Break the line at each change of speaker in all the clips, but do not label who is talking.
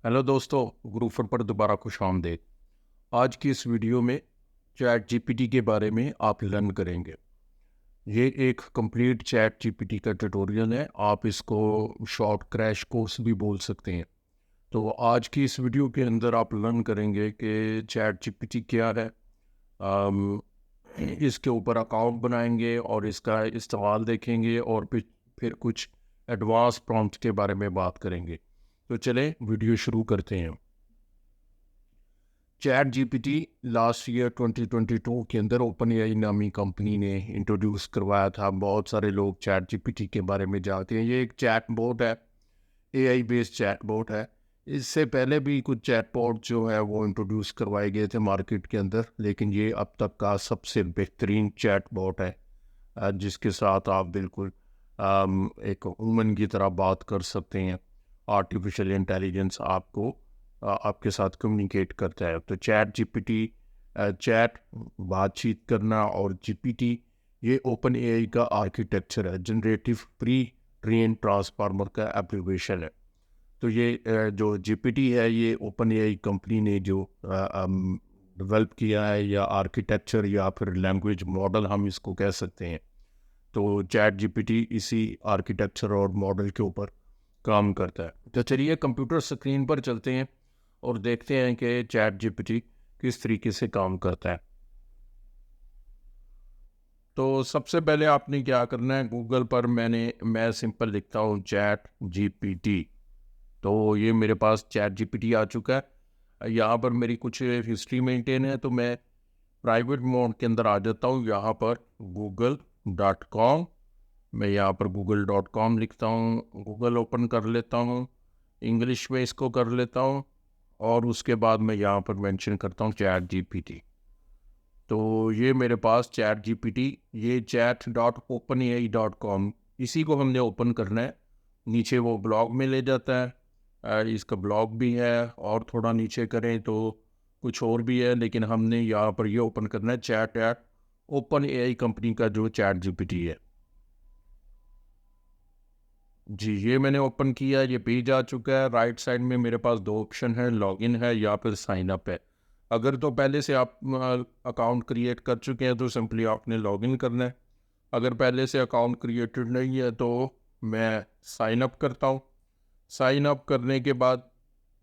Hello दोस्तों, group पर दोबारा खुश आमदीद। आज की इस वीडियो में चैट जीपीटी के बारे में आप लर्न करेंगे। ये एक कंप्लीट चैट जीपीटी का ट्यूटोरियल है। आप इसको शॉर्ट क्रैश कोर्स भी बोल सकते हैं। तो आज की इस वीडियो के अंदर आप लर्न करेंगे कि चैट जीपीटी क्या है। अम, इसके ऊपर अकाउंट बनाएंगे और इसका इस्तेमाल देखेंगे और फिर कुछ एडवांस प्रॉम्प्ट के बारे में बात करेंगे। तो चलें वीडियो शुरू करते हैं। चैट जीपीटी लास्ट ईयर 2022 के अंदर ओपन एआई नामी कंपनी ने इंट्रोड्यूस करवाया था। बहुत सारे लोग चैट जीपीटी के बारे में जानते हैं। ये एक चैट बोट है, एआई बेस्ड चैट बोट है। इससे पहले भी कुछ चैट बोट जो है वो इंट्रोड्यूस करवाए गए थे मार्केट के अंदर, लेकिन ये अब तक का सबसे बेहतरीन चैट बोट है जिसके साथ आप बिल्कुल एक ह्यूमन की तरह बात कर सकते हैं। आर्टिफिशियल इंटेलिजेंस आपके साथ कम्युनिकेट करता है। तो चैट जीपीटी चैट बातचीत करना और जीपीटी ये ओपन एआई का आर्किटेक्चर है, जनरेटिव प्री ट्रेन ट्रांसफार्मर का एप्लीकेशन है। तो ये जो जीपीटी है ये ओपन एआई कंपनी ने जो डेवलप किया है, या आर्किटेक्चर या फिर लैंग्वेज मॉडल हम इसको कह सकते हैं। तो चैट जीपीटी इसी आर्किटेक्चर और मॉडल के ऊपर काम करता है। तो चलिए कंप्यूटर स्क्रीन पर चलते हैं और देखते हैं कि चैट जीपीटी किस तरीके से काम करता है। तो सबसे पहले आपने क्या करना है, गूगल पर मैं सिंपल लिखता हूँ चैट जीपीटी। तो ये मेरे पास चैट जीपीटी आ चुका है। यहाँ पर मेरी कुछ हिस्ट्री मेंटेन है, तो मैं प्राइवेट मोड के अंदर आ जाता हूँ। यहाँ पर google.com, मैं यहाँ पर google.com लिखता हूँ, गूगल ओपन कर लेता हूँ, इंग्लिश में इसको कर लेता हूँ और उसके बाद मैं यहाँ पर मेंशन करता हूँ चैट जीपीटी। तो ये मेरे पास चैट जीपीटी, ये chat.openai.com, इसी को हमने ओपन करना है। नीचे वो ब्लॉग में ले जाता है। इसका ब्लॉग भी है और थोड़ा नीचे करें तो कुछ और भी है, लेकिन हमने यहाँ पर ये ओपन करना है chat eight open AI company का जो चैट जीपीटी है। जी, ये मैंने ओपन किया, ये पेज आ चुका है। राइट साइड में मेरे पास दो ऑप्शन है, लॉगिन है या फिर साइन अप है। अगर तो पहले से आप अकाउंट क्रिएट कर चुके हैं तो सिंपली आपने लॉगिन करना है। अगर पहले से अकाउंट क्रिएटेड नहीं है तो मैं साइन अप करता हूँ। साइन अप करने के बाद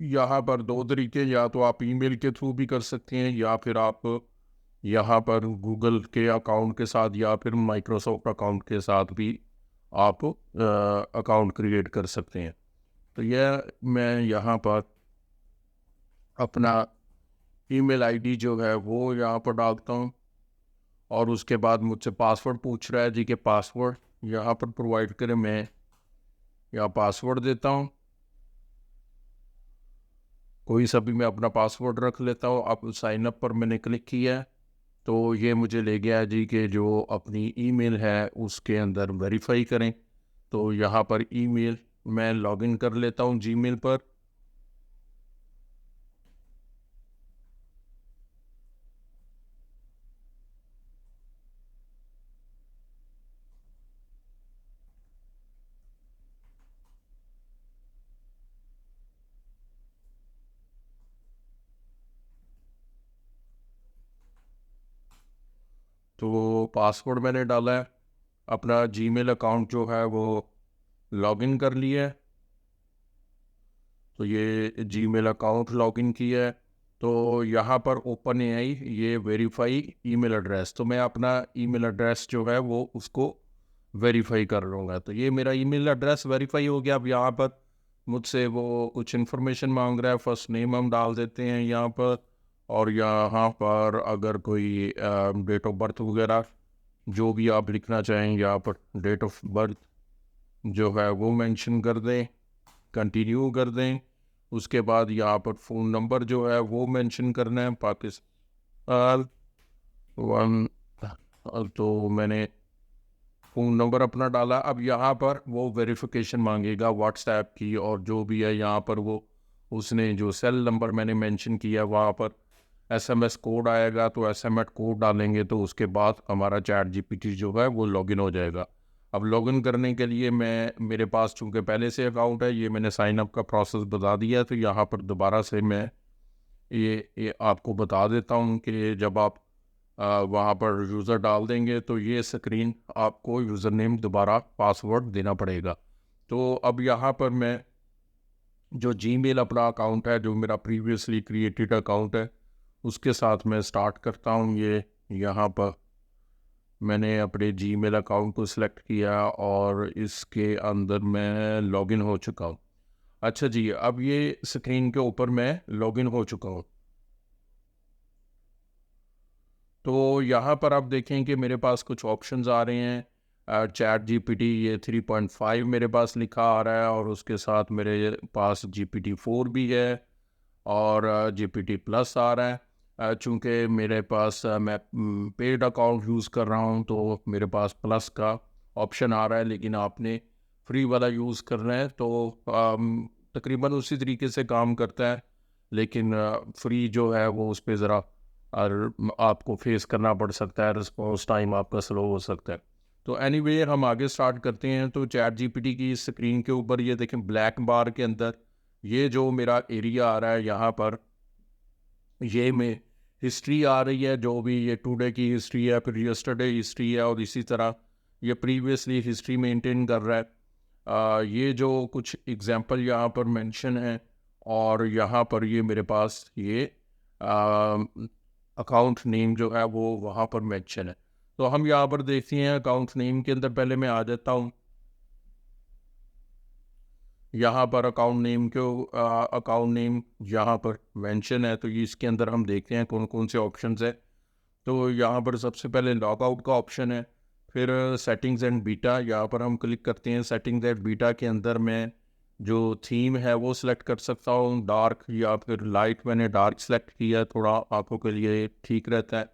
यहाँ पर दो तरीके, या तो आप ईमेल के थ्रू भी कर सकते हैं या फिर आप यहाँ पर गूगल के अकाउंट के साथ या फिर माइक्रोसॉफ्ट अकाउंट के साथ भी आप अकाउंट क्रिएट कर सकते हैं। तो यह मैं यहाँ पर अपना ईमेल आईडी जो है वो यहाँ पर डालता हूँ और उसके बाद मुझसे पासवर्ड पूछ रहा है जी, के पासवर्ड यहाँ पर प्रोवाइड करें। मैं यहाँ पासवर्ड देता हूँ, कोई सा भी मैं अपना पासवर्ड रख लेता हूँ। अब साइन अप पर मैंने क्लिक किया है तो ये मुझे ले गया जी कि जो अपनी ईमेल है उसके अंदर वेरीफाई करें। तो यहाँ पर ईमेल मैं लॉगिन कर लेता हूँ जीमेल पर। तो पासवर्ड मैंने डाला है, अपना जीमेल अकाउंट जो है वो लॉगिन कर लिया है। तो ये जीमेल अकाउंट लॉगिन किया है। तो यहाँ पर ओपन एआई ये वेरीफाई ईमेल एड्रेस, तो मैं अपना ईमेल एड्रेस जो है वो उसको वेरीफाई कर लूँगा। तो ये मेरा ईमेल एड्रेस वेरीफाई हो गया। अब यहाँ पर मुझसे वो कुछ इन्फॉर्मेशन मांग रहा है, फर्स्ट नेम हम डाल देते हैं यहाँ पर, और यहाँ पर अगर कोई डेट ऑफ बर्थ वगैरह जो भी आप लिखना चाहें, यहाँ पर डेट ऑफ बर्थ जो है वो मेंशन कर दें, कंटिन्यू कर दें। उसके बाद यहाँ पर फ़ोन नंबर जो है वो मेंशन करना है, पाकिस्तान वन। तो मैंने फ़ोन नंबर अपना डाला। अब यहाँ पर वो वेरिफिकेशन मांगेगा व्हाट्सएप की, और जो भी है यहाँ पर वो उसने जो सेल नंबर मैंने मेंशन किया वहाँ पर एसएमएस कोड आएगा। तो एसएमएस कोड डालेंगे तो उसके बाद हमारा चैट जीपीटी जो है वो लॉगिन हो जाएगा। अब लॉगिन करने के लिए मेरे पास चूँकि पहले से अकाउंट है, ये मैंने साइन अप का प्रोसेस बता दिया, तो यहाँ पर दोबारा से मैं ये आपको बता देता हूँ कि जब आप वहाँ पर यूज़र डाल देंगे तो ये स्क्रीन आपको यूज़र नेम दोबारा पासवर्ड देना पड़ेगा। तो अब यहाँ पर मैं जो जीमेल अपना अकाउंट है, जो मेरा प्रीवियसली क्रिएटेड अकाउंट है, उसके साथ मैं स्टार्ट करता हूँ। ये यहाँ पर मैंने अपने जीमेल अकाउंट को सिलेक्ट किया और इसके अंदर मैं लॉगिन हो चुका हूँ। अच्छा जी, अब ये स्क्रीन के ऊपर मैं लॉगिन हो चुका हूँ। तो यहाँ पर आप देखें कि मेरे पास कुछ ऑप्शंस आ रहे हैं। चैट जीपीटी ये 3.5 मेरे पास लिखा आ रहा है, और उसके साथ मेरे पास GPT-4 भी है, और GPT प्लस आ रहा है। चूँकि मेरे पास मैं पेड अकाउंट यूज़ कर रहा हूँ, तो मेरे पास प्लस का ऑप्शन आ रहा है, लेकिन आपने फ्री वाला यूज़ करना है तो तकरीबन उसी तरीके से काम करता है, लेकिन फ्री जो है वो उस पर ज़रा आपको फेस करना पड़ सकता है, रिस्पॉन्स टाइम आपका स्लो हो सकता है। तो एनीवे हम आगे स्टार्ट करते हैं। तो चैट जीपीटी की स्क्रीन के ऊपर ये देखें, ब्लैक बार के अंदर ये जो मेरा एरिया आ रहा है, यहाँ पर ये में हिस्ट्री आ रही है, जो भी ये टुडे की हिस्ट्री है, फिर यस्टरडे हिस्ट्री है, और इसी तरह ये प्रीवियसली हिस्ट्री मेंटेन कर रहा है। ये जो कुछ एग्जांपल यहाँ पर मेंशन है, और यहाँ पर ये मेरे पास ये अकाउंट नेम जो है वो वहाँ पर मेंशन है। तो हम यहाँ पर देखते हैं अकाउंट नेम के अंदर, पहले मैं आ जाता हूँ। यहाँ पर अकाउंट नेम यहाँ पर मेंशन है, तो ये इसके अंदर हम देखते हैं कौन कौन से ऑप्शंस है। तो यहाँ पर सबसे पहले लॉग आउट का ऑप्शन है, फिर सेटिंग्स एंड बीटा, यहाँ पर हम क्लिक करते हैं। सेटिंग्स एंड बीटा के अंदर मैं जो थीम है वो सिलेक्ट कर सकता हूँ, डार्क या फिर लाइट। मैंने डार्क सेलेक्ट किया, थोड़ा आंखों के लिए ठीक रहता है।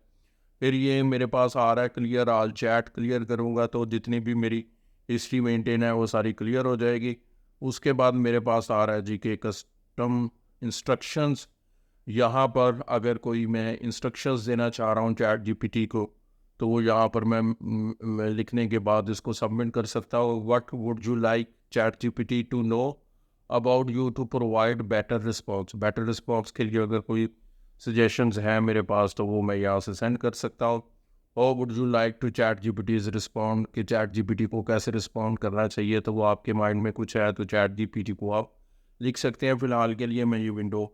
फिर ये मेरे पास आ रहा है क्लियर ऑल चैट, क्लियर करूँगा तो जितनी भी मेरी हिस्ट्री मेंटेन है वो सारी क्लियर हो जाएगी। उसके बाद मेरे पास आ रहा है जी के कस्टम इंस्ट्रक्शंस। यहाँ पर अगर कोई मैं इंस्ट्रक्शंस देना चाह रहा हूँ चैट जीपीटी को, तो वो यहाँ पर मैं लिखने के बाद इसको सबमिट कर सकता हूँ। What would you like ChatGPT to know about you to provide better response. Better response के लिए अगर कोई सजेशंस हैं मेरे पास, तो वो मैं यहाँ से सेंड कर सकता हूँ। और would you like to chat GPT's respond, कि चैट जीपीटी को कैसे रिस्पॉन्ड करना चाहिए, तो वो आपके माइंड में कुछ है तो चैट जीपीटी को आप लिख सकते हैं। फ़िलहाल के लिए मैं ये विंडो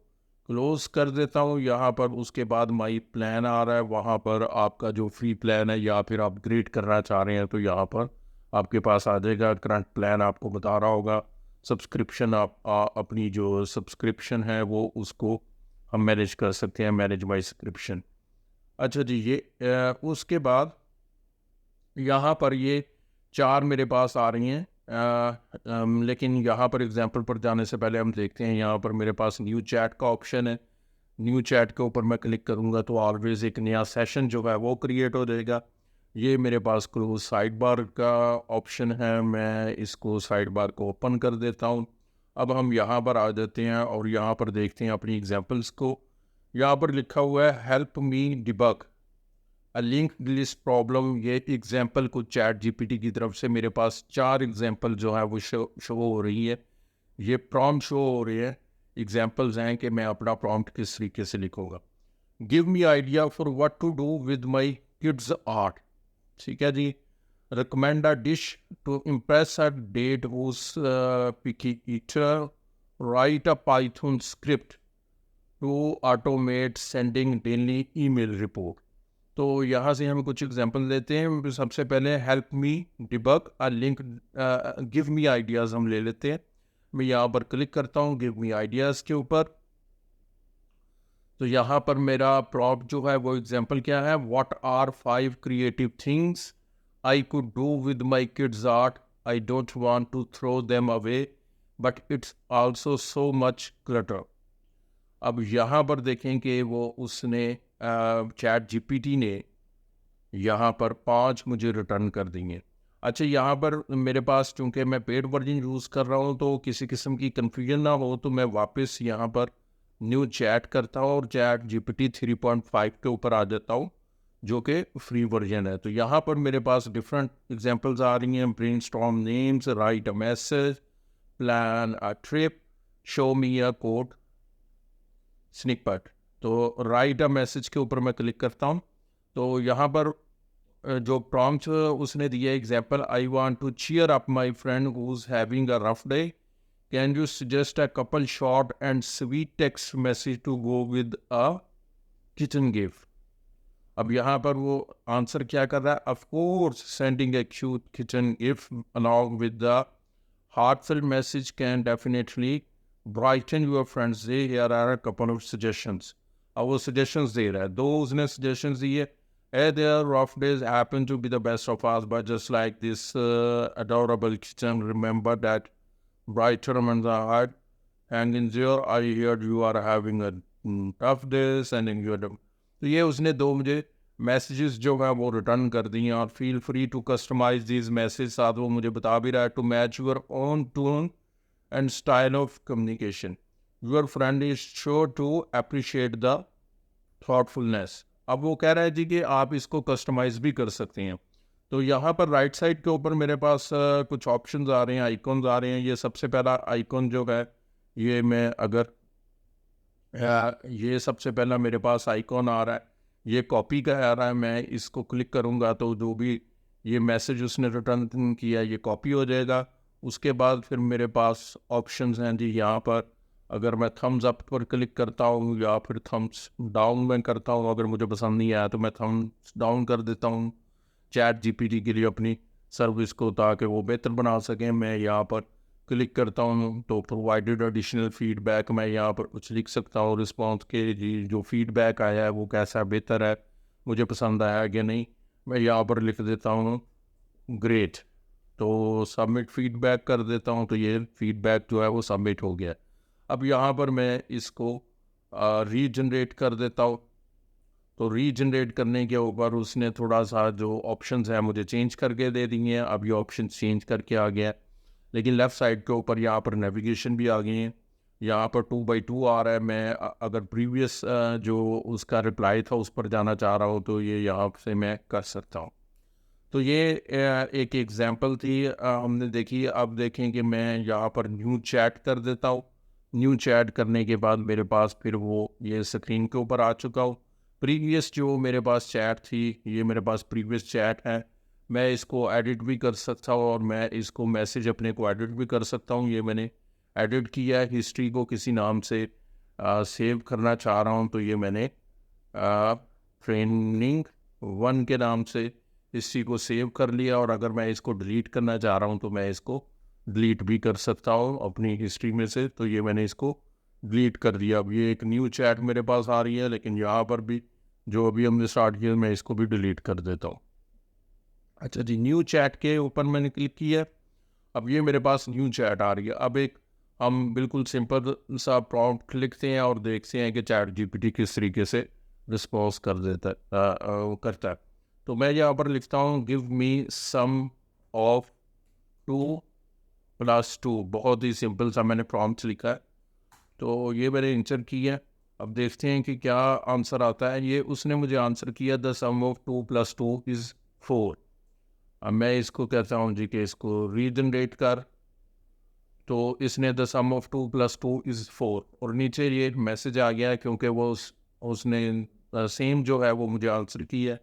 क्लोज कर देता हूँ। यहाँ पर उसके बाद माई प्लान आ रहा है, वहाँ पर आपका जो फ्री प्लान है या फिर अपग्रेड करना चाह रहे हैं, तो यहाँ पर आपके पास आ जाएगा। करंट प्लान आपको बता रहा होगा। सब्सक्रिप्शन अपनी जो सब्सक्रिप्शन है वो उसको हम मैनेज कर सकते हैं, मैनेज माई सब्सक्रिप्शन। अच्छा जी, ये उसके बाद यहाँ पर ये 4 मेरे पास आ रही हैं। लेकिन यहाँ पर एग्जांपल पर जाने से पहले हम देखते हैं, यहाँ पर मेरे पास न्यू चैट का ऑप्शन है। न्यू चैट के ऊपर मैं क्लिक करूँगा तो ऑलवेज एक नया सेशन जो है वो क्रिएट हो जाएगा। ये मेरे पास क्लोज साइड बार का ऑप्शन है, मैं इसको साइड बार को ओपन कर देता हूँ। अब हम यहाँ पर आ जाते हैं और यहाँ पर देखते हैं अपनी एग्जांपल्स को। यहाँ पर लिखा हुआ है help me debug a link list problem. ये एग्जांपल को चैट जीपीटी की तरफ से मेरे पास 4 एग्जांपल जो है वो शो हो रही है। ये प्रॉम्प्ट शो हो रही है, एग्जांपल्स हैं कि मैं अपना प्रॉम्प्ट किस तरीके से लिखूंगा। Give me idea for what to do with my kids art. ठीक है जी। Recommend a dish to impress a date who's picky eater. Write a python script to automate sending daily email report. तो यहाँ से हम कुछ example लेते हैं। सबसे पहले help me debug a link, give me ideas हम ले लेते हैं। मैं यहाँ पर क्लिक करता हूँ गिव मी आइडियाज़ के ऊपर। तो यहाँ पर मेरा प्रॉम्प्ट जो है वो एग्जांपल क्या है, what are 5 creative things I could do with my kids art. I don't want to throw them away but it's also so much clutter. अब यहाँ पर देखें कि वो उसने चैट जीपीटी ने यहाँ पर 5 मुझे रिटर्न कर देंगे। अच्छा, यहाँ पर मेरे पास चूँकि मैं पेड वर्जन यूज़ कर रहा हूँ तो किसी किस्म की कन्फ्यूजन ना हो, तो मैं वापस यहाँ पर न्यू चैट करता हूँ और चैट जीपीटी 3.5 के ऊपर आ जाता हूँ। जो कि फ्री वर्जन है। तो यहाँ पर मेरे पास डिफरेंट एग्जांपल्स आ रही हैं, brainstorm names, right a message, plan a trip, show me a code snippet. तो राइट अ मैसेज के ऊपर मैं क्लिक करता हूँ। तो यहाँ पर जो प्रॉम्प्ट उसने दिया example, I want to cheer up my friend who is having a rough day, can you suggest a couple short and sweet text message to go with a kitchen gift. अब यहाँ पर वो answer क्या कर रहा है, of course sending a cute kitchen gift along with the heartfelt message can definitely brighten your friend's day. Here are a couple of suggestions. अब वो suggestions दे रहा है, दो उसने suggestions दिए। Hey, their rough days happen to be the best of us, but just like this adorable kitchen, remember that brighter on the heart. And in there, I heard you are having a tough day, sending you a तो ये उसने दो मुझे messages जो है वो return कर दिए। और feel free to customize this message, साथ वो मुझे बता भी रहा है to match your own tone and style of communication, your friend is sure to appreciate the thoughtfulness. अब वो कह रहा है जी कि आप इसको कस्टमाइज भी कर सकते हैं। तो यहाँ पर राइट साइड के ऊपर मेरे पास कुछ ऑप्शंस आ रहे हैं, आइकॉन्स आ रहे हैं। ये सबसे पहला आइकॉन जो है, ये मैं अगर ये सबसे पहला मेरे पास आइकॉन आ रहा है, ये कॉपी का आ रहा है। मैं इसको क्लिक करूँगा तो जो भी ये मैसेज उसने रिटर्न किया ये कॉपी हो जाएगा। उसके बाद फिर मेरे पास ऑप्शंस हैं जी, यहाँ पर अगर मैं थम्स अप पर क्लिक करता हूँ या फिर थम्स डाउन में करता हूँ, अगर मुझे पसंद नहीं आया तो मैं थम्स डाउन कर देता हूँ चैट जीपीटी के लिए अपनी सर्विस को, ताकि वो बेहतर बना सकें। मैं यहाँ पर क्लिक करता हूँ तो प्रोवाइडेड एडिशनल फीडबैक, मैं यहाँ पर कुछ लिख सकता हूँ रिस्पॉन्स के जी, जो फीडबैक आया है वो कैसा बेहतर है, मुझे पसंद आया कि नहीं। मैं यहाँ पर लिख देता हूँ ग्रेट, तो सबमिट फीडबैक कर देता हूँ। तो ये फीडबैक जो है वो सबमिट हो गया। अब यहाँ पर मैं इसको रीजनरेट कर देता हूँ। तो रीजनरेट करने के ऊपर उसने थोड़ा सा जो ऑप्शंस हैं मुझे चेंज करके दे दिए हैं। अब ये ऑप्शन चेंज करके आ गया, लेकिन लेफ़्ट साइड के ऊपर यहाँ पर नेविगेशन भी आ गई है। यहाँ पर 2x2 आ रहा है। मैं अगर प्रीवियस जो उसका रिप्लाई था उस पर जाना चाह रहा हूँ तो ये यहाँ से मैं कर सकता हूँ। तो ये एक एग्जांपल थी हमने देखी। अब देखें कि मैं यहाँ पर न्यू चैट कर देता हूँ। न्यू चैट करने के बाद मेरे पास फिर वो ये स्क्रीन के ऊपर आ चुका हूँ। प्रीवियस जो मेरे पास चैट थी, ये मेरे पास प्रीवियस चैट है। मैं इसको एडिट भी कर सकता हूँ और मैं इसको मैसेज अपने को एडिट भी कर सकता हूँ। ये मैंने एडिट किया है, हिस्ट्री को किसी नाम से सेव करना चाह रहा हूँ तो ये मैंने ट्रेनिंग 1 के नाम से हिस्ट्री को सेव कर लिया। और अगर मैं इसको डिलीट करना चाह रहा हूँ तो मैं इसको डिलीट भी कर सकता हूँ अपनी हिस्ट्री में से। तो ये मैंने इसको डिलीट कर दिया। अब ये एक न्यू चैट मेरे पास आ रही है, लेकिन यहाँ पर भी जो अभी हमने स्टार्ट किया मैं इसको भी डिलीट कर देता हूँ। अच्छा जी, न्यू चैट के ऊपर मैंने क्लिक किया। अब ये मेरे पास न्यू चैट आ रही है। अब एक हम बिल्कुल सिंपल सा प्रॉम्प्ट लिखते हैं और देखते हैं कि चैट जीपीटी किस तरीके से रिस्पॉन्स कर देता है करता है। तो मैं यहाँ पर लिखता हूँ गिव मी सम ऑफ 2+2। बहुत ही सिंपल सा मैंने प्रॉम्प्ट लिखा है, तो ये मैंने इंटर किया। अब देखते हैं कि क्या आंसर आता है। ये उसने मुझे आंसर किया द सम ऑफ 2+2 इज़ 4। अब मैं इसको कहता हूँ जी कि इसको रीजनरेट कर। तो इसने द सम ऑफ 2+2 इज़ 4 और नीचे ये मैसेज आ गया है क्योंकि वो उसने सेम जो है वो मुझे आंसर किया है।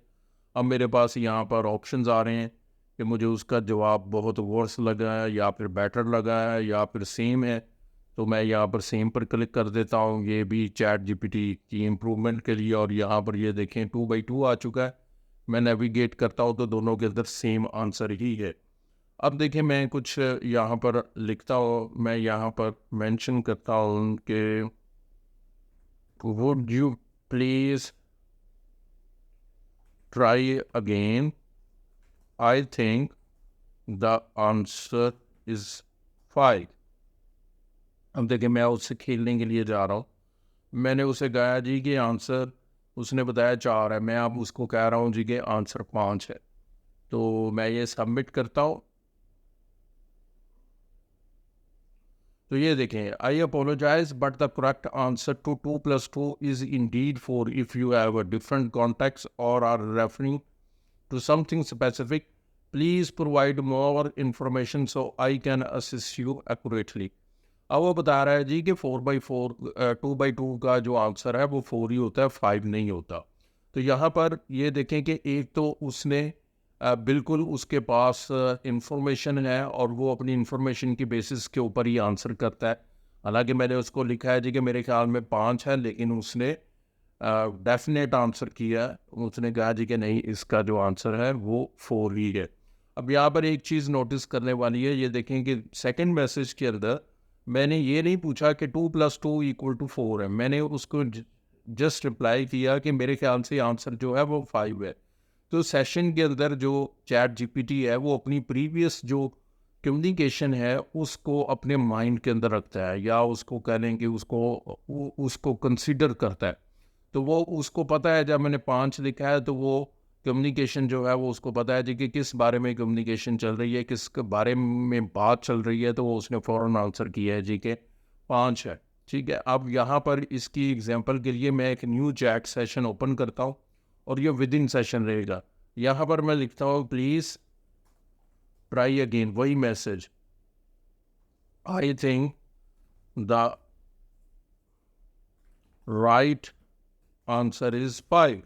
अब मेरे पास यहाँ पर ऑप्शंस आ रहे हैं कि मुझे उसका जवाब बहुत वर्स लगा है या फिर बेटर लगा है या फिर सेम है। तो मैं यहाँ पर सेम पर क्लिक कर देता हूँ, ये भी चैट जीपीटी की इम्प्रूवमेंट के लिए। और यहाँ पर ये देखें 2x2 आ चुका है। मैं नेविगेट करता हूँ तो दोनों के अंदर सेम आंसर ही है। अब देखिए मैं कुछ यहाँ पर लिखता हूँ, मैं यहाँ पर मेंशन करता हूँ कि would you please try again, I think the answer is 5। अब देखिए मैं उससे खेलने के लिए जा रहा हूँ। मैंने उसे कहा जी कि आंसर, उसने बताया 4 है, मैं अब उसको कह रहा हूँ जी कि आंसर 5 है। तो मैं ये सबमिट करता हूँ। तो ये देखें, I apologize but the correct answer to 2 + 2 is indeed 4 if you have a different context or are referring to something specific, please provide more information so I can assist you accurately. अब वो बता रहा है जी कि 4/4 2/2 का जो answer है वो 4 ही होता है, 5 नहीं होता। तो यहाँ पर ये देखें कि एक तो उसने बिल्कुल उसके पास इंफॉर्मेशन है और वो अपनी इंफॉर्मेशन की बेसिस के ऊपर ही आंसर करता है। हालांकि मैंने उसको लिखा है जी कि मेरे ख्याल में 5 है, लेकिन उसने डेफिनेट आंसर किया। उसने कहा जी कि नहीं, इसका जो आंसर है वो 4 ही है। अब यहाँ पर एक चीज़ नोटिस करने वाली है, ये देखें कि सेकंड मैसेज के अंदर मैंने ये नहीं पूछा कि 2 + 2 = 4 है। मैंने उसको जस्ट रिप्लाई किया कि मेरे ख्याल से आंसर जो है वो 5 है। तो सेशन के अंदर जो चैट जीपीटी है वो अपनी प्रीवियस जो कम्युनिकेशन है उसको अपने माइंड के अंदर रखता है, या उसको कह लें कि उसको कंसिडर करता है। तो वो उसको पता है, जब मैंने 5 लिखा है तो वो कम्युनिकेशन जो है वो उसको पता है जी कि किस बारे में कम्युनिकेशन चल रही है, किस बारे में बात चल रही है, तो वो उसने फ़ौरन आंसर किया है जी कि 5 है। ठीक है, अब यहाँ पर इसकी एग्जांपल के लिए मैं एक न्यू चैट सेशन ओपन करता हूँ और ये विद इन सेशन रहेगा। यहाँ पर मैं लिखता हूँ प्लीज़ ट्राई अगेन, वही message, I think the right answer is 5।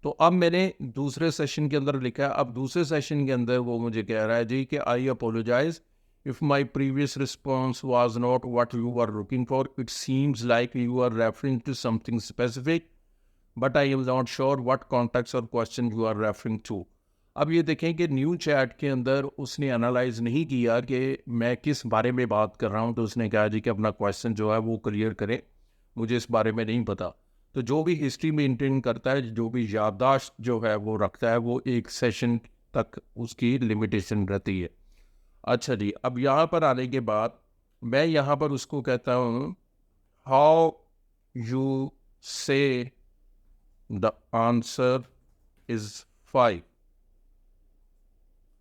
तो अब मैंने दूसरे सेशन के अंदर लिखा है। अब दूसरे सेशन के अंदर वो मुझे कह रहा है जी कि I apologize if my previous response was not what you are looking for, it seems like you are referring to something specific but I am not sure what context or question you are referring to. अब ये देखें कि new chat के अंदर उसने analyse नहीं किया कि मैं किस बारे में बात कर रहा हूँ, तो उसने कहा जी कि अपना क्वेश्चन जो है वो क्लियर करें, मुझे इस बारे में नहीं पता। तो जो भी हिस्ट्री मेंटेन करता है, जो भी याददाश्त जो है वो रखता है, वो एक सेशन तक उसकी लिमिटेशन रहती है। अच्छा जी, अब यहाँ पर आने के बाद मैं यहाँ पर उसको कहता हूँ हाउ यू से द आंसर इज 5।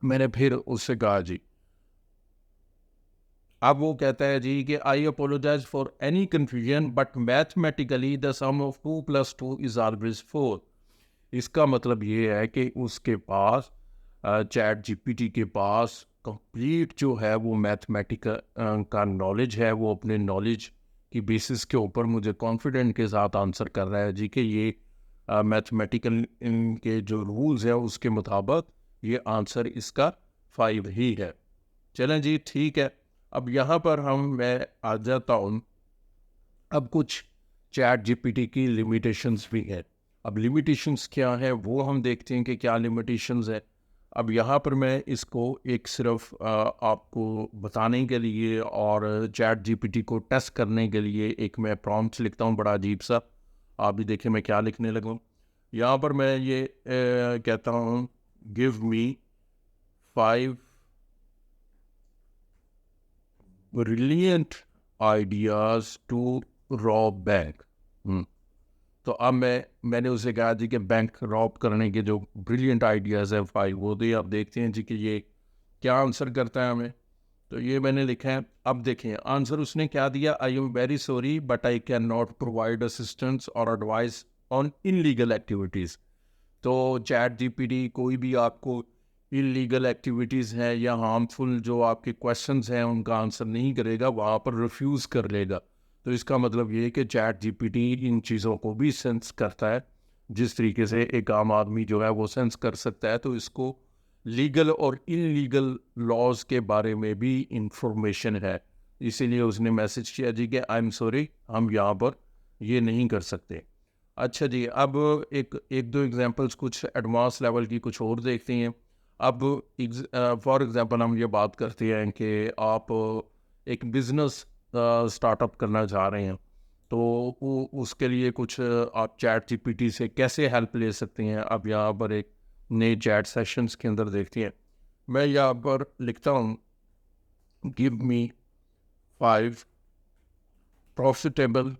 मैंने फिर उससे कहा जी, अब वो कहता है जी कि I apologize for any confusion but mathematically the sum of 2 + 2 is always 4। इसका मतलब ये है कि उसके पास चैट जीपीटी के पास कंप्लीट जो है वो मैथमेटिकल का नॉलेज है। वो अपने नॉलेज की बेसिस के ऊपर मुझे कॉन्फिडेंट के साथ आंसर कर रहा है जी कि ये मैथमेटिकल इनके जो रूल्स हैं उसके मुताबिक ये आंसर इसका 5 ही है। चलें जी, ठीक है। अब यहाँ पर मैं आ जाता हूँ, अब कुछ चैट जीपीटी की लिमिटेशंस भी है। अब लिमिटेशंस क्या है वो हम देखते हैं कि क्या लिमिटेशंस है। अब यहाँ पर मैं इसको एक सिर्फ आपको बताने के लिए और चैट जीपीटी को टेस्ट करने के लिए एक मैं प्रॉम्प्ट लिखता हूँ, बड़ा अजीब सा। आप भी देखें मैं क्या लिखने लगूँ। यहाँ पर मैं ये कहता हूँ give me 5 brilliant ideas to rob bank. तो अब मैंने उसे कहा जी कि बैंक रॉब करने के जो ब्रिलियंट आइडियाज़ है 5 वो दे। अब देखते हैं जी कि ये क्या आंसर करता है हमें। तो ये मैंने लिखा है। अब देखें आंसर उसने क्या दिया, I am very sorry but I can not provide assistance और एडवाइस ऑन इनलीगल एक्टिविटीज़। तो चैट जीपीटी कोई भी आपको इलीगल एक्टिविटीज़ हैं या हार्मफुल जो आपके क्वेश्चंस हैं उनका आंसर नहीं करेगा, वहाँ पर रिफ्यूज़ कर लेगा। तो इसका मतलब ये है कि चैट जीपीटी इन चीज़ों को भी सेंस करता है जिस तरीके से एक आम आदमी जो है वो सेंस कर सकता है। तो इसको लीगल और इलीगल लॉज के बारे में भी इंफॉर्मेशन है, इसीलिए उसने मैसेज किया जी कि आई एम सॉरी, हम यहाँ पर ये नहीं कर सकते। अच्छा जी, अब एक दो एग्जांपल्स कुछ एडवांस लेवल की कुछ और देखते हैं। अब फॉर एग्जांपल हम ये बात करते हैं कि आप एक बिज़नेस स्टार्टअप करना चाह रहे हैं, तो उसके लिए कुछ आप चैट जीपीटी से कैसे हेल्प ले सकते हैं। अब यहाँ पर एक नए चैट सेशंस के अंदर देखते हैं। मैं यहाँ पर लिखता हूँ give me 5 profitable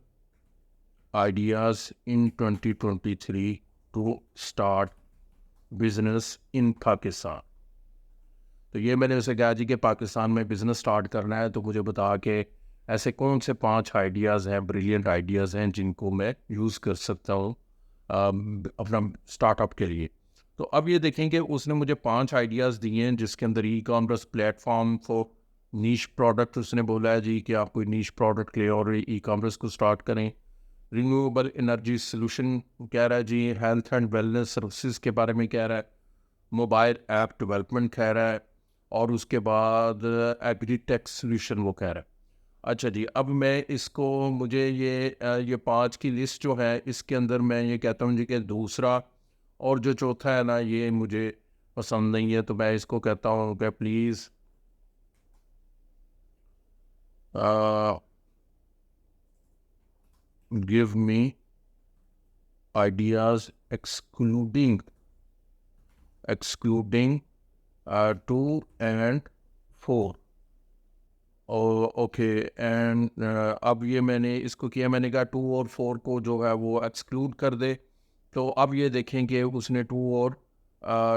ideas in 2023 to start business in Pakistan। तो ये मैंने उसे कहा जी कि पाकिस्तान में बिज़नेस स्टार्ट करना है, तो मुझे बता के ऐसे कौन से 5 आइडियाज़ हैं, ब्रिलियंट आइडियाज़ हैं जिनको मैं यूज़ कर सकता हूँ अपना स्टार्टअप के लिए। तो अब ये देखें कि उसने मुझे 5 आइडियाज़ दिए हैं, जिसके अंदर e commerce platform for niche product उसने बोला है जी कि आप कोई नीश प्रोडक्ट ले और ई कॉमर्स को स्टार्ट करें। रिन्यूएबल एनर्जी सोल्यूशन कह रहा है जी, हेल्थ एंड वेलनेस सर्विसेज के बारे में कह रहा है, मोबाइल ऐप डेवलपमेंट कह रहा है, और उसके बाद एग्रीटेक सोल्यूशन वो कह रहा है। अच्छा जी, अब मैं इसको मुझे ये 5 की लिस्ट जो है, इसके अंदर मैं ये कहता हूँ जी कि दूसरा और जो चौथा है ना, ये मुझे पसंद नहीं है, तो मैं इसको कहता हूँ कि please give me ideas excluding 2 and 4। Okay and अब ये मैंने इसको किया, मैंने कहा 2 और 4 को जो है वो एक्सक्लूड कर दे। तो अब ये देखें कि उसने 2 और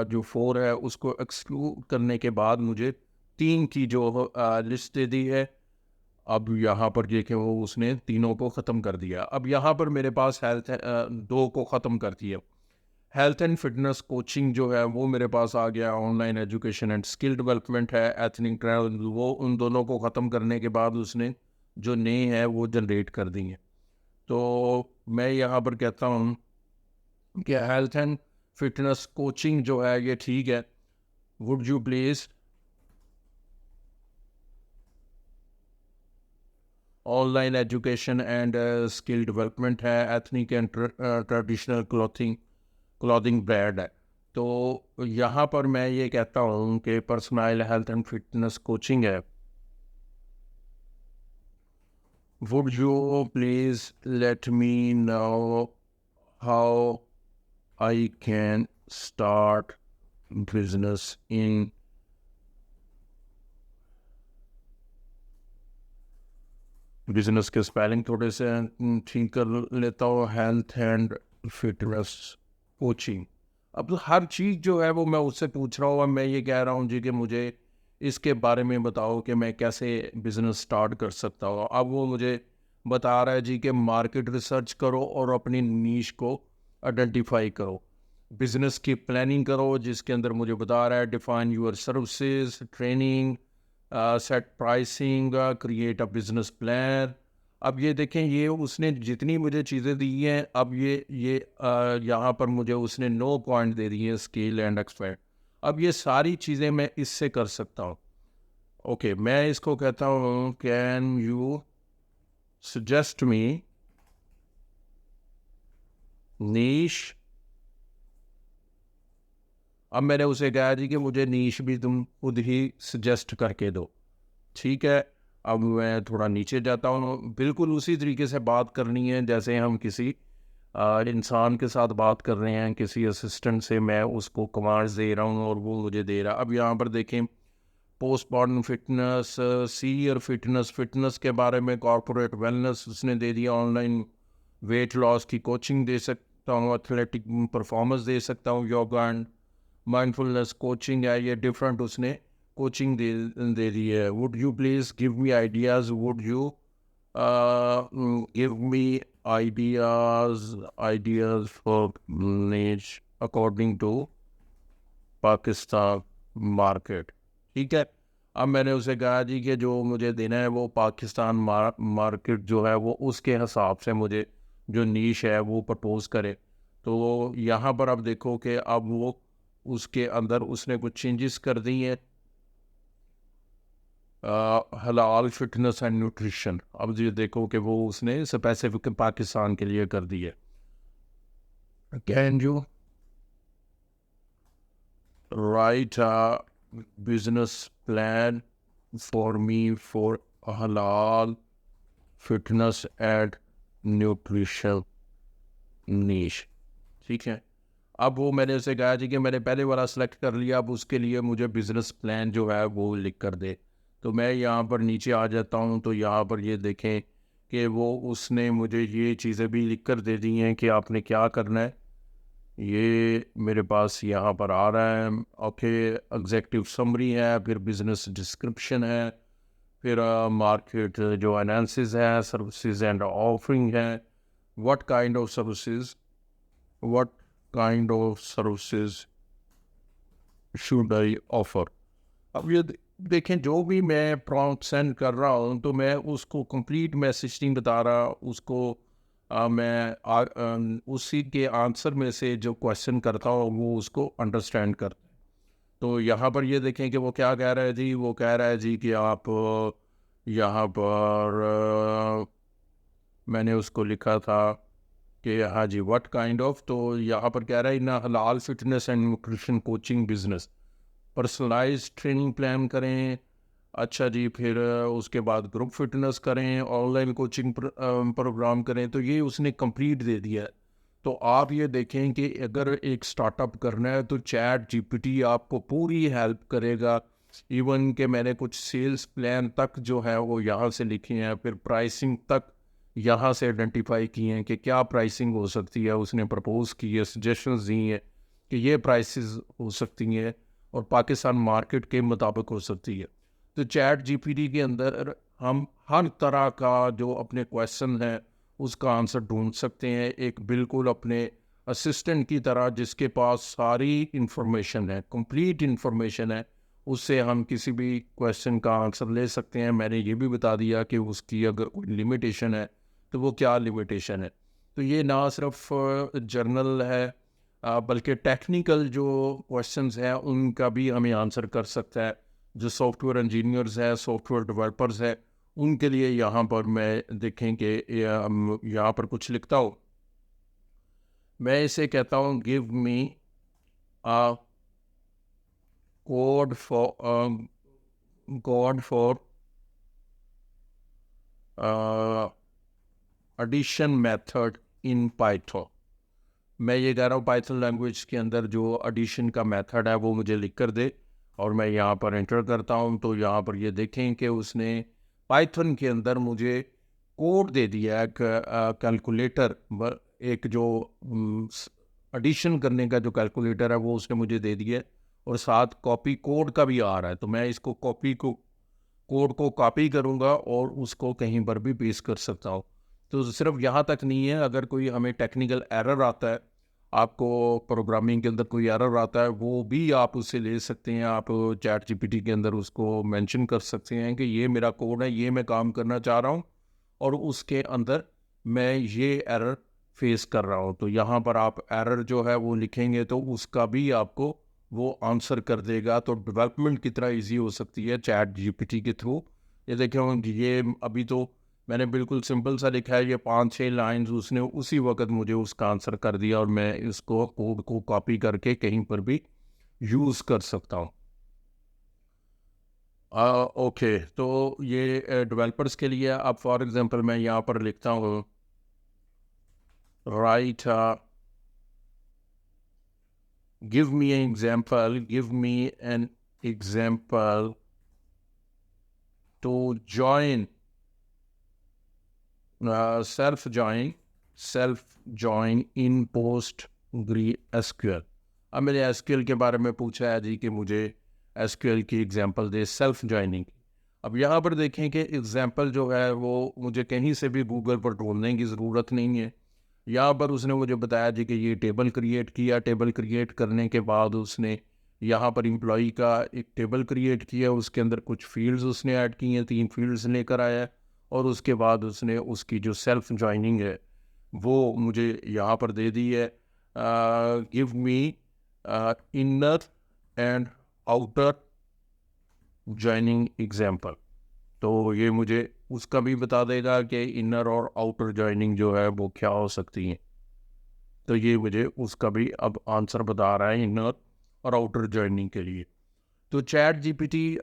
जो 4 है उसको एक्सक्लूड करने के बाद मुझे 3 की जो लिस्ट दे दी है। अब यहाँ पर देखें वो उसने तीनों को ख़त्म कर दिया। अब यहाँ पर मेरे पास हेल्थ 2 को ख़त्म कर दिया। हेल्थ एंड फिटनेस कोचिंग जो है वो मेरे पास आ गया, online education and skill development है, एथनिक ट्रैवल, वो उन दोनों को ख़त्म करने के बाद उसने जो नए हैं वो जनरेट कर दी हैं। तो मैं यहाँ पर कहता हूँ कि हेल्थ एंड फिटनेस कोचिंग जो है ये ठीक है। Would you please online education and skill development है, ethnic and traditional clothing brand है। तो यहाँ पर मैं ये कहता हूँ कि personal health and fitness coaching है। Would you please let me know how I can start business in business के स्पेलिंग थोड़े से ठीक कर लेता हूँ, हेल्थ एंड फिटनेस कोचिंग। अब तो हर चीज़ जो है वो मैं उससे पूछ रहा हूँ, और मैं ये कह रहा हूँ जी कि मुझे इसके बारे में बताओ कि मैं कैसे बिज़नेस स्टार्ट कर सकता हूँ। अब वो मुझे बता रहा है जी कि मार्केट रिसर्च करो और अपनी नीश को आइडेंटिफाई करो, बिज़नेस की प्लानिंग करो, जिसके अंदर मुझे बता रहा है define your services, training, set pricing, create a business plan. अब ये देखें, ये उसने जितनी मुझे चीज़ें दी हैं, अब ये यहाँ पर मुझे उसने 9 पॉइंट दे दिए, स्केल एंड एक्सपेक्ट। अब ये सारी चीज़ें मैं इससे कर सकता हूँ। ओके, मैं इसको कहता हूँ कैन यू सजेस्ट मी नीश। अब मैंने उसे कहा जी कि मुझे नीश भी तुम खुद ही सजेस्ट करके दो। ठीक है, अब मैं थोड़ा नीचे जाता हूँ, बिल्कुल उसी तरीके से बात करनी है जैसे हम किसी इंसान के साथ बात कर रहे हैं, किसी असिस्टेंट से मैं उसको कमांड्स दे रहा हूँ और वो मुझे दे रहा। अब यहाँ पर देखें, post modern fitness, senior fitness, fitness के बारे में, कॉर्पोरेट वेलनेस उसने दे दिया, ऑनलाइन वेट लॉस की कोचिंग दे सकता हूँ, एथलेटिक परफॉर्मेंस दे सकता हूँ, योगा एंड माइंडफुलनेस कोचिंग है, ये डिफरेंट उसने कोचिंग दे दी है। Would you please give me ideas, would you give me ideas for निच अकॉर्डिंग टू पाकिस्तान मार्केट। ठीक है, अब मैंने उसे कहा जी कि जो मुझे देना है वो पाकिस्तान मार्केट जो है वो उसके हिसाब से मुझे जो नीश है वो प्रपोज करे। तो यहाँ पर अब देखो कि अब वो उसके अंदर उसने कुछ चेंजेस कर दी हैं। हलाल फिटनेस एंड न्यूट्रिशन, अब ये देखो कि वो उसने स्पेसिफिक पाकिस्तान के लिए कर दी है। Can you right a business plan for me for हलाल फिटनेस एंड न्यूट्रिशन नीश। ठीक है, अब वो मैंने उसे कहा जी कि मैंने पहले वाला सेलेक्ट कर लिया, अब उसके लिए मुझे बिज़नेस प्लान जो है वो लिख कर दे। तो मैं यहाँ पर नीचे आ जाता हूँ, तो यहाँ पर ये देखें कि वो उसने मुझे ये चीज़ें भी लिख कर दे दी हैं कि आपने क्या करना है। ये मेरे पास यहाँ पर आ रहा है। ओके, एग्जेक्टिव समरी है, फिर बिजनेस डिस्क्रिप्शन है, फिर मार्केट जो एनालिसिस है, सर्विसेज एंड ऑफरिंग है, what kind of services, what kind of services should I offer. अब ये देखें, जो भी मैं प्रॉम्प्ट सेंड कर रहा हूँ तो मैं उसको कंप्लीट मैसेज नहीं बता रहा उसको। उसी के आंसर में से जो क्वेश्चन करता हूँ वो उसको अंडरस्टैंड कर। तो यहाँ पर ये देखें कि वो क्या कह रहा है जी। वो कह रहा है जी कि आप यहाँ पर मैंने उसको लिखा था कि हाँ जी, व्हाट काइंड ऑफ। तो यहाँ पर कह रहा है ना, हलाल fitness and nutrition coaching business, personalize training plan करें। अच्छा जी, फिर उसके बाद ग्रुप फिटनेस करें, ऑनलाइन कोचिंग प्रोग्राम करें। तो ये उसने कंप्लीट दे दिया है। तो आप ये देखें कि अगर एक स्टार्टअप करना है तो चैट जीपीटी आपको पूरी हेल्प करेगा। इवन कि मैंने कुछ सेल्स प्लान तक जो है वो यहाँ से लिखे हैं, फिर प्राइसिंग तक यहाँ से आइडेंटिफाई किए हैं कि क्या प्राइसिंग हो सकती है। उसने प्रपोज की है, सजेशंस दी हैं कि ये प्राइसेस हो सकती हैं और पाकिस्तान मार्केट के मुताबिक हो सकती है। तो चैट जीपीटी के अंदर हम हर तरह का जो अपने क्वेश्चन है उसका आंसर ढूंढ सकते हैं, एक बिल्कुल अपने असिस्टेंट की तरह जिसके पास सारी इंफॉर्मेशन है, कंप्लीट इंफॉर्मेशन है। उससे हम किसी भी क्वेश्चन का आंसर ले सकते हैं। मैंने ये भी बता दिया कि उसकी अगर कोई लिमिटेशन है तो वो क्या लिमिटेशन है। तो ये ना सिर्फ जर्नल है बल्कि टेक्निकल जो क्वेश्चंस हैं उनका भी हमें आंसर कर सकता है। जो सॉफ्टवेयर इंजीनियर्स हैं, सॉफ्टवेयर डेवलपर्स हैं, उनके लिए यहाँ पर मैं देखें कि यहाँ पर कुछ लिखता हूँ। मैं इसे कहता हूँ, give me a code for addition method in Python. मैं ये कह रहा हूँ पाइथन लैंग्वेज के अंदर जो एडिशन का मेथड है वो मुझे लिख कर दे, और मैं यहाँ पर एंटर करता हूँ। तो यहाँ पर ये देखें कि उसने पाइथन के अंदर मुझे कोड दे दिया है, कैलकुलेटर, एक जो एडिशन करने का जो कैलकुलेटर है वो उसने मुझे दे दिया है, और साथ कॉपी कोड का भी आ रहा है। तो मैं इसको कोड को कॉपी करूँगा और उसको कहीं पर भी पेस्ट कर सकता हूँ। तो सिर्फ यहाँ तक नहीं है, अगर कोई हमें टेक्निकल एरर आता है, आपको प्रोग्रामिंग के अंदर कोई एरर आता है, वो भी आप उससे ले सकते हैं। आप चैट जीपीटी के अंदर उसको मेंशन कर सकते हैं कि ये मेरा कोड है, ये मैं काम करना चाह रहा हूँ और उसके अंदर मैं ये एरर फेस कर रहा हूँ। तो यहाँ पर आप एरर जो है वो लिखेंगे तो उसका भी आपको वो आंसर कर देगा। तो डेवलपमेंट कितना इजी हो सकती है चैट जीपीटी के थ्रू। ये देखें, ये अभी तो मैंने बिल्कुल सिंपल सा लिखा है, ये 5-6 लाइंस उसने उसी वक्त मुझे उसका आंसर कर दिया, और मैं इसको कोड को कॉपी करके कहीं पर भी यूज़ कर सकता हूँ। ओके, तो ये डेवलपर्स के लिए। अब फॉर एग्जांपल मैं यहाँ पर लिखता हूँ, right, give me an example to join self join in PostgreSQL। अब मैंने एसक्यूएल के बारे में पूछा है जी कि मुझे एसक्यूएल की एग्जांपल दे सेल्फ ज्वाइनिंग। अब यहाँ पर देखें कि एग्जांपल जो है वो मुझे कहीं से भी गूगल पर ढूंढने की ज़रूरत नहीं है। यहाँ पर उसने मुझे बताया जी कि ये टेबल क्रिएट किया, टेबल क्रिएट करने के बाद उसने यहाँ पर एम्प्लॉई का एक टेबल क्रिएट किया, उसके अंदर कुछ फील्ड्स उसने ऐड की हैं, 3 फील्ड्स लेकर आया है, और उसके बाद उसने उसकी जो सेल्फ ज्वाइनिंग है वो मुझे यहाँ पर दे दी है। Give me inner and outer joining example. तो ये मुझे उसका भी बता देगा कि इनर और आउटर ज्वाइनिंग जो है वो क्या हो सकती हैं। तो ये मुझे उसका भी अब आंसर बता रहा है इनर और आउटर ज्वाइनिंग के लिए। तो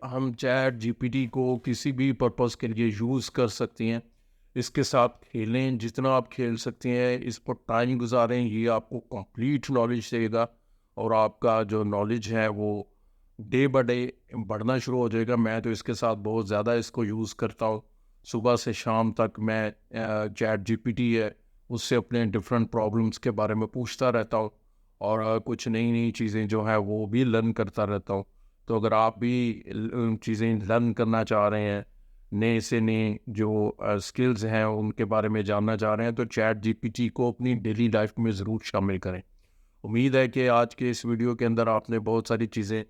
हम चैट जीपीटी को किसी भी पर्पज़ के लिए यूज़ कर सकते हैं। इसके साथ खेलें, जितना आप खेल सकते हैं, इस पर टाइम गुजारें, ये आपको कंप्लीट नॉलेज देगा, और आपका जो नॉलेज है वो डे बाय डे बढ़ना शुरू हो जाएगा। मैं तो इसके साथ बहुत ज़्यादा इसको यूज़ करता हूँ। सुबह से शाम तक मैं चैट जीपीटी है उससे अपने डिफरेंट प्रॉब्लम्स के बारे में पूछता रहता हूँ, और कुछ नई नई चीज़ें जो है वो भी लर्न करता रहता हूँ। तो अगर आप भी चीज़ें लर्न करना चाह रहे हैं, नए से नए जो स्किल्स हैं उनके बारे में जानना चाह रहे हैं, तो चैट जीपीटी को अपनी डेली लाइफ में ज़रूर शामिल करें। उम्मीद है कि आज के इस वीडियो के अंदर आपने बहुत सारी चीज़ें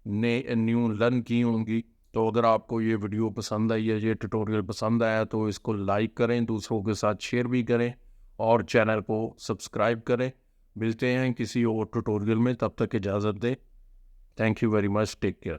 न्यू लर्न की होंगी। तो अगर आपको ये वीडियो पसंद आई है, ये ट्यूटोरियल पसंद आया, तो इसको लाइक करें, दूसरों के साथ शेयर भी करें और चैनल को सब्सक्राइब करें। मिलते हैं किसी और ट्यूटोरियल में, तब तक इजाज़त दें। Thank you very much, take care.